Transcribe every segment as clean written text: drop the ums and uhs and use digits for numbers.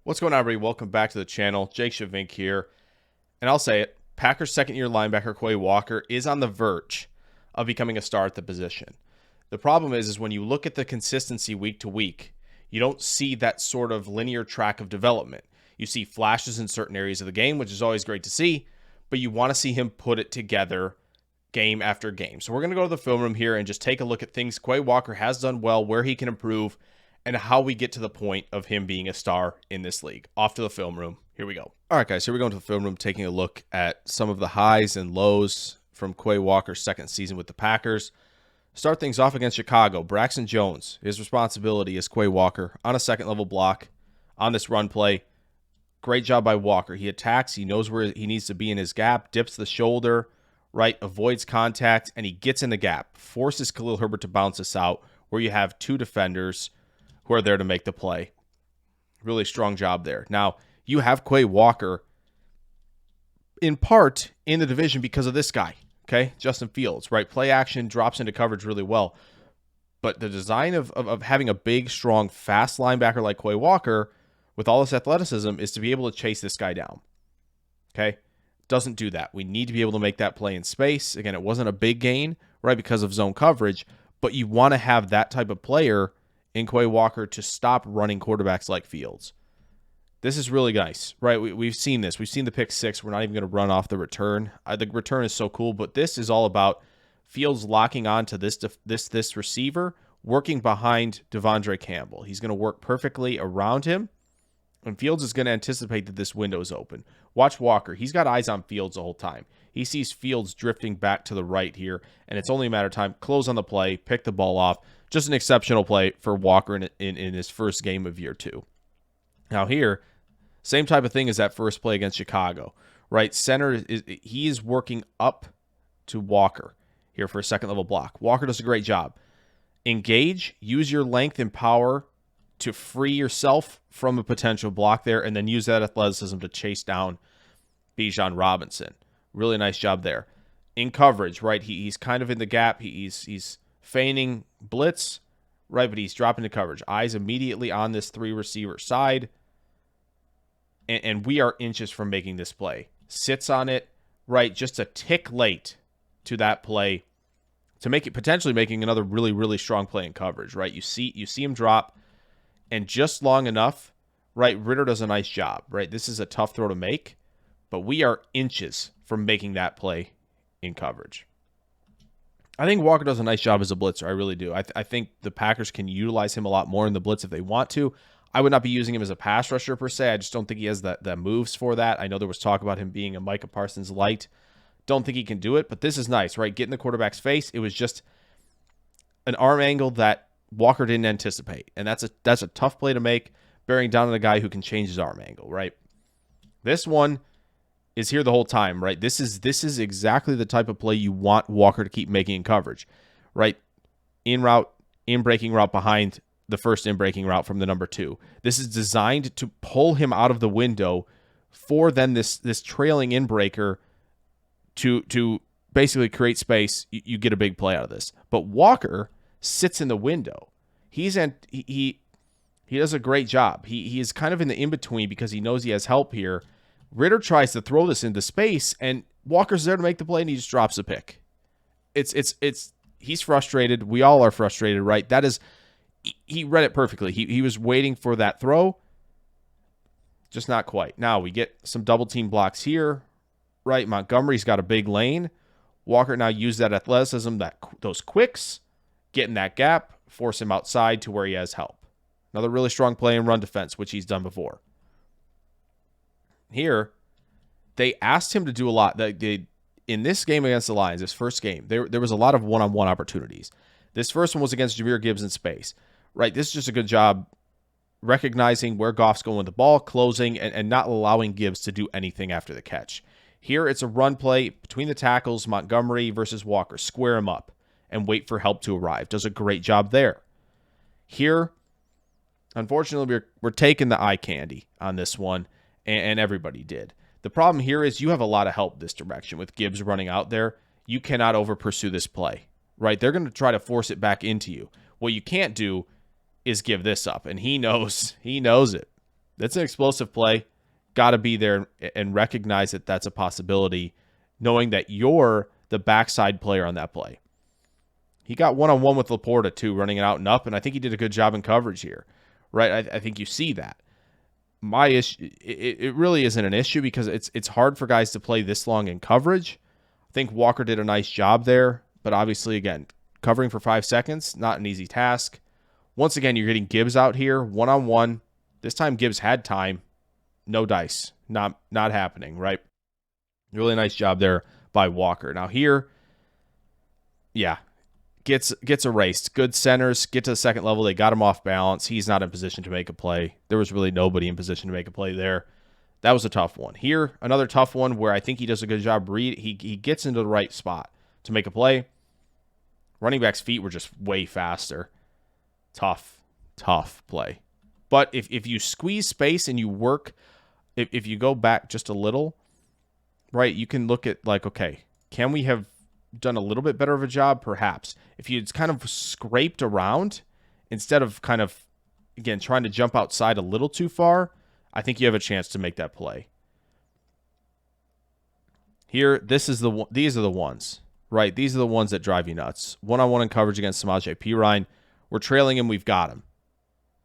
What's going on, everybody? Welcome back to the channel. Jake Shavink here. And I'll say it, Packers second-year linebacker Quay Walker is on the verge of becoming a star at the position. The problem is when you look at the consistency week to week, you don't see that sort of linear track of development. You see flashes in certain areas of the game, which is always great to see, but you want to see him put it together game after game. So we're going to go to the film room here and just take a look at things Quay Walker has done well, where he can improve, and how we get to the point of him being a star in this league. Off to the film room. Here we go. All right, guys, here we go into the film room, taking a look at some of the highs and lows from Quay Walker's second season with the Packers. Start things off against Chicago. Braxton Jones, his responsibility is Quay Walker on a second-level block on this run play. Great job by Walker. He attacks. He knows where he needs to be in his gap, dips the shoulder, right, avoids contact, and he gets in the gap, forces Khalil Herbert to bounce this out, where you have two defenders who are there to make the play. Really strong job there. Now, you have Quay Walker in part in the division because of this guy, okay? Justin Fields, right? Play action, drops into coverage really well. But the design of having a big, strong, fast linebacker like Quay Walker with all this athleticism is to be able to chase this guy down, okay? Doesn't do that. We need to be able to make that play in space. Again, it wasn't a big gain, right, because of zone coverage, but you want to have that type of player in Quay Walker to stop running quarterbacks like Fields. This is really nice, right? We've seen this. We've seen the pick six. We're not even going to run off the return. The return is so cool, but this is all about Fields locking on to this receiver, working behind Devondre Campbell. He's going to work perfectly around him, and Fields is going to anticipate that this window is open. Watch Walker. He's got eyes on Fields the whole time. He sees Fields drifting back to the right here, and it's only a matter of time. Close on the play, pick the ball off. Just an exceptional play for Walker in his first game of year two. Now here, same type of thing as that first play against Chicago, right? Center, he is working up to Walker here for a second-level block. Walker does a great job. Engage, use your length and power to free yourself from a potential block there, and then use that athleticism to chase down Bijan Robinson. Really nice job there. In coverage, right? He's kind of in the gap. He's feigning blitz, right? But he's dropping to coverage. Eyes immediately on this three-receiver side. And we are inches from making this play. Sits on it, right? Just a tick late to that play to make it potentially making another really, really strong play in coverage, right? You see him drop, and just long enough, right? Ritter does a nice job, right? This is a tough throw to make, but we are inches from making that play in coverage. I think Walker does a nice job as a blitzer. I really do. I think the Packers can utilize him a lot more in the blitz if they want to. I would not be using him as a pass rusher per se. I just don't think he has the moves for that. I know there was talk about him being a Micah Parsons light. Don't think he can do it, but this is nice, right? Get in the quarterback's face. It was just an arm angle that Walker didn't anticipate, and that's a tough play to make, bearing down on a guy who can change his arm angle, right? This one is here the whole time, right? This is exactly the type of play you want Walker to keep making in coverage, right? In route, in breaking route behind the first in breaking route from the number two. This is designed to pull him out of the window for then this trailing in breaker to basically create space. You get a big play out of this. But Walker sits in the window. He does a great job. He is kind of in the in-between because he knows he has help here. Ritter tries to throw this into space, and Walker's there to make the play, and he just drops a pick. He's frustrated. We all are frustrated, right? He read it perfectly. He was waiting for that throw, just not quite. Now we get some double team blocks here, right? Montgomery's got a big lane. Walker now used that athleticism, those quicks, get in that gap, force him outside to where he has help. Another really strong play in run defense, which he's done before. Here, they asked him to do a lot. In this game against the Lions, this first game, there was a lot of one-on-one opportunities. This first one was against Jahmyr Gibbs in space, right? This is just a good job recognizing where Goff's going with the ball, closing, and not allowing Gibbs to do anything after the catch. Here, it's a run play between the tackles, Montgomery versus Walker. Square him up and wait for help to arrive. Does a great job there. Here, unfortunately, we're taking the eye candy on this one, and everybody did. The problem here is you have a lot of help this direction with Gibbs running out there. You cannot over-pursue this play, right? They're going to try to force it back into you. What you can't do is give this up, and he knows it. That's an explosive play. Got to be there and recognize that that's a possibility, knowing that you're the backside player on that play. He got one-on-one with Laporta, too, running it out and up, and I think he did a good job in coverage here, right? I think you see that. My issue, it really isn't an issue because it's hard for guys to play this long in coverage. I think Walker did a nice job there, but obviously, again, covering for 5 seconds, not an easy task. Once again, you're getting Gibbs out here, one-on-one. This time, Gibbs had time. No dice. Not happening, right? Really nice job there by Walker. Now here, yeah, gets erased. Good centers, get to the second level. They got him off balance. He's not in position to make a play. There was really nobody in position to make a play there. That was a tough one. Here, another tough one where I think he does a good job. He gets into the right spot to make a play. Running back's feet were just way faster. Tough play. But if you squeeze space and you work, if you go back just a little, right, you can look at like, okay, can we have done a little bit better of a job? Perhaps. If you kind of scraped around instead of kind of, again, trying to jump outside a little too far, I think you have a chance to make that play. Here, these are the ones, right? These are the ones that drive you nuts. One-on-one in coverage against Samaje Perine. We're trailing him. We've got him.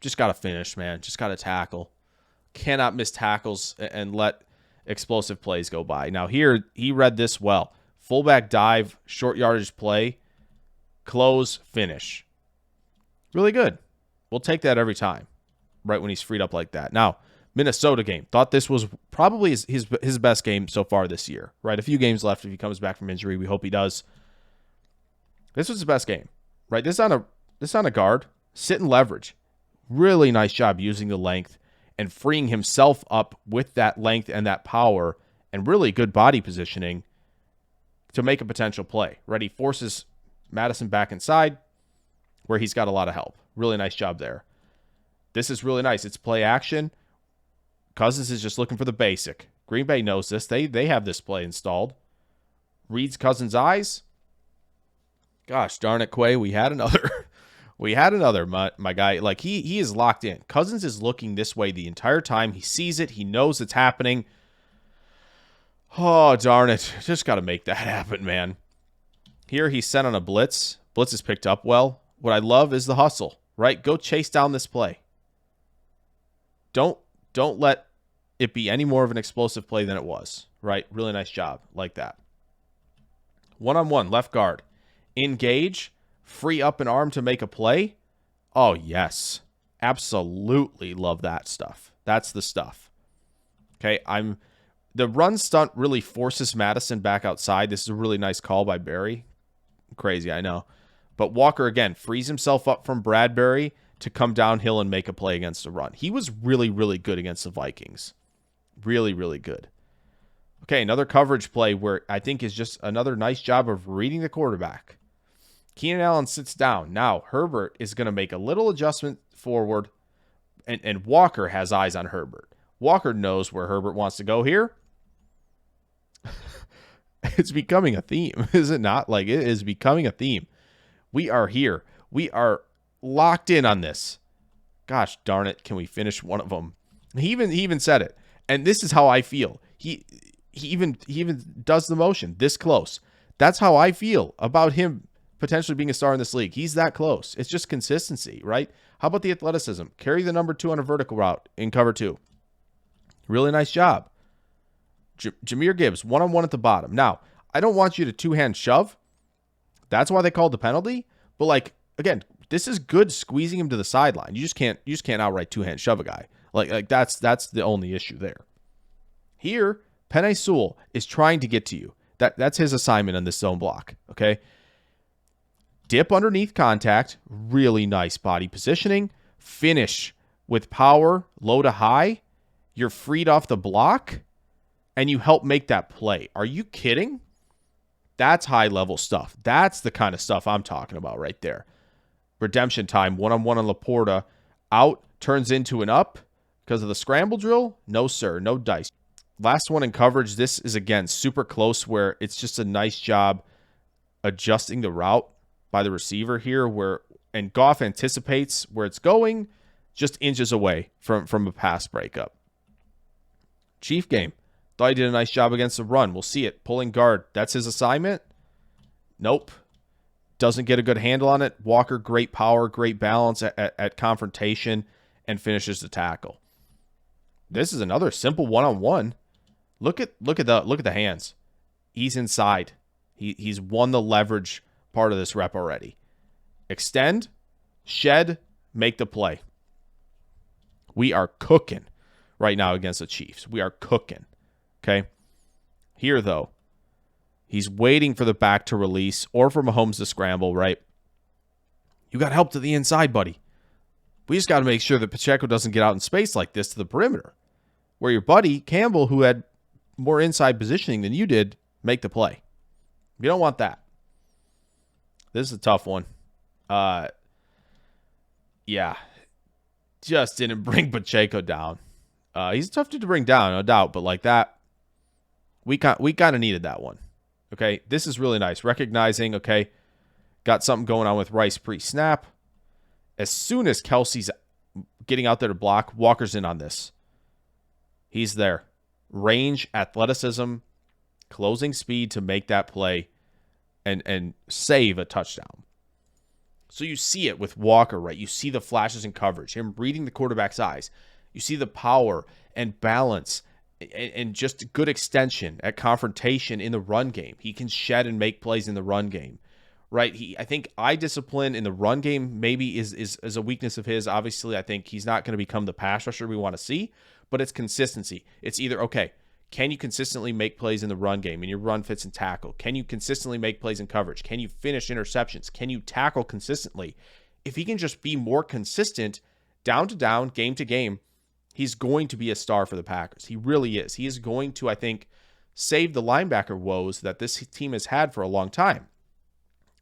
Just got to finish, man. Just got to tackle. Cannot miss tackles and let explosive plays go by. Now here, he read this well. Fullback dive, short yardage play, close, finish. Really good. We'll take that every time, right when he's freed up like that. Now, Minnesota game. Thought this was probably his best game so far this year, right? A few games left if he comes back from injury. We hope he does. This was his best game, right? This on a guard. Sit and leverage. Really nice job using the length and freeing himself up with that length and that power and really good body positioning to make a potential play. Right? He forces Madison back inside where he's got a lot of help. Really nice job there. This is really nice. It's play action. Cousins is just looking for the basic. Green Bay knows this. They have this play installed. Reads Cousins' eyes. Gosh darn it, Quay. We had another. My guy. Like, he is locked in. Cousins is looking this way the entire time. He sees it. He knows it's happening. Oh, darn it. Just got to make that happen, man. Here he's sent on a blitz. Blitz is picked up well. What I love is the hustle, right? Go chase down this play. Don't let it be any more of an explosive play than it was, right? Really nice job like that. One-on-one, left guard. Engage. Free up an arm to make a play. Oh, yes. Absolutely love that stuff. That's the stuff. Okay, the run stunt really forces Madison back outside. This is a really nice call by Barry. Crazy, I know. But Walker, again, frees himself up from Bradbury to come downhill and make a play against the run. He was really, really good against the Vikings. Really, really good. Okay, another coverage play where I think is just another nice job of reading the quarterback. Keenan Allen sits down. Now, Herbert is going to make a little adjustment forward, and Walker has eyes on Herbert. Walker knows where Herbert wants to go here. It's becoming a theme, is it not? Like, it is becoming a theme. We are here. We are locked in on this. Gosh darn it, can we finish one of them? He even said it, and this is how I feel. He even does the motion this close. That's how I feel about him potentially being a star in this league. He's that close. It's just consistency, right? How about the athleticism? Carry the number 2 on a vertical route in cover 2. Really nice job. Jahmyr Gibbs, one-on-one at the bottom. Now, I don't want you to two-hand shove. That's why they called the penalty. But, like, again, this is good squeezing him to the sideline. You just can't outright two-hand shove a guy. Like that's the only issue there. Here, Penei Sewell is trying to get to you. That's his assignment on this zone block, okay? Dip underneath contact, really nice body positioning, finish with power, low to high. You're freed off the block, and you help make that play. Are you kidding? That's high-level stuff. That's the kind of stuff I'm talking about right there. Redemption time, one-on-one on Laporta. Out, turns into an up because of the scramble drill. No, sir, no dice. Last one in coverage. This is, again, super close where it's just a nice job adjusting the route by the receiver here, and Goff anticipates where it's going, just inches away from a pass breakup. Chief game. Thought he did a nice job against the run. We'll see it. Pulling guard. That's his assignment? Nope. Doesn't get a good handle on it. Walker, great power, great balance at confrontation, and finishes the tackle. This is another simple one-on-one. Look at the hands. He's inside. He's won the leverage part of this rep already. Extend, shed, make the play. We are cooking right now against the Chiefs. We are cooking. Okay? Here, though, he's waiting for the back to release or for Mahomes to scramble, right? You got help to the inside, buddy. We just got to make sure that Pacheco doesn't get out in space like this to the perimeter, where your buddy, Campbell, who had more inside positioning than you did, make the play. You don't want that. This is a tough one. Yeah. Just didn't bring Pacheco down. He's tough to bring down, no doubt, but like that, we kind of needed that one. Okay, this is really nice. Recognizing, okay, got something going on with Rice pre-snap. As soon as Kelsey's getting out there to block, Walker's in on this. He's there. Range, athleticism, closing speed to make that play and save a touchdown. So you see it with Walker, right? You see the flashes in coverage, him reading the quarterback's eyes. You see the power and balance and just good extension at confrontation in the run game. He can shed and make plays in the run game, right? I think eye discipline in the run game maybe is a weakness of his. Obviously, I think he's not going to become the pass rusher we want to see, but it's consistency. It's either, okay, can you consistently make plays in the run game and your run fits and tackle? Can you consistently make plays in coverage? Can you finish interceptions? Can you tackle consistently? If he can just be more consistent down to down, game to game, he's going to be a star for the Packers. He really is. He is going to, I think, save the linebacker woes that this team has had for a long time.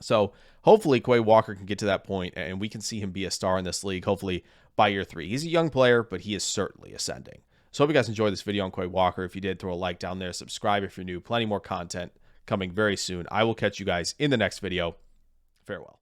So hopefully Quay Walker can get to that point and we can see him be a star in this league, hopefully by year 3. He's a young player, but he is certainly ascending. So hope you guys enjoyed this video on Quay Walker. If you did, throw a like down there. Subscribe if you're new. Plenty more content coming very soon. I will catch you guys in the next video. Farewell.